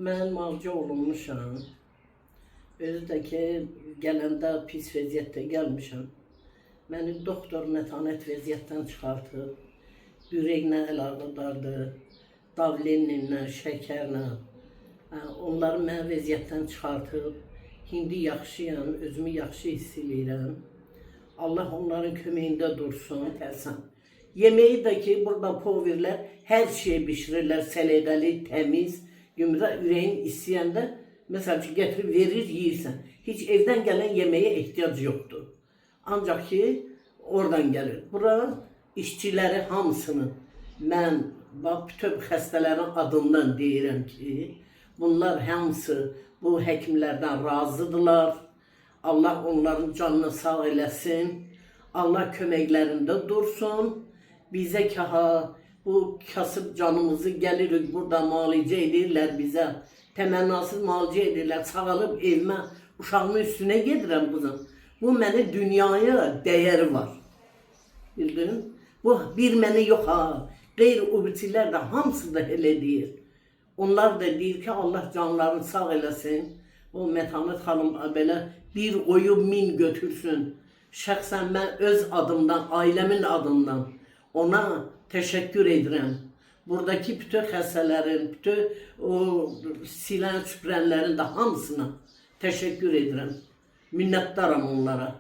Mən malcı olunmuşam. Özü də ki, gələndə pis vəziyyətdə gəlmişəm. Məni doktor mətanət vəziyyətdən çıxartıb. Ürəklə əlaqədardır, davlenlə, şəkərlə. Onları mən vəziyyətdən çıxartıb. İndi yaxşıyam, özümü yaxşı hiss edirəm. Allah onların köməyində dursun. Yemeği de ki, burada poverlər hər şeyi bişirirlər, səliqəli, təmiz. Gümrə ürəyin istəyəndə, məsəl üçün gətirib verir, yeyirsən. Heç evdən gələn yeməyə ehtiyac yoxdur. Ancaq ki, oradan gəlir. Bura işçiləri hamısını mən bütün xəstələrin adından deyirəm ki, bunlar hamısı bu həkimlərdən razıdırlar. Allah onların canını sağ eləsin. Allah köməklərində dursun. Bizə bu kasıb canımızı gəlirik burada müalicə edirlər bizə. Təmənnasız müalicə edirlər. Sağalıb evimə, uşağımın üstünə gedirəm qızım. Bu mənə dünyaya dəyəri var. Bildin? Bu bir mənə yox ha. Qeyri-ubitilər də hamısı da elə deyir. Onlar da deyir ki, Allah canlarını sağ eləsin. O Mətanət xanım belə bir qoyub min götürsün. Şəxsən mən öz adımdan, ailəmin adından ona təşəkkür edirəm. Buradakı bütün xəstələrin, bütün o silən süpürənlərin də hamısına təşəkkür edirəm. Minnətdaram onlara.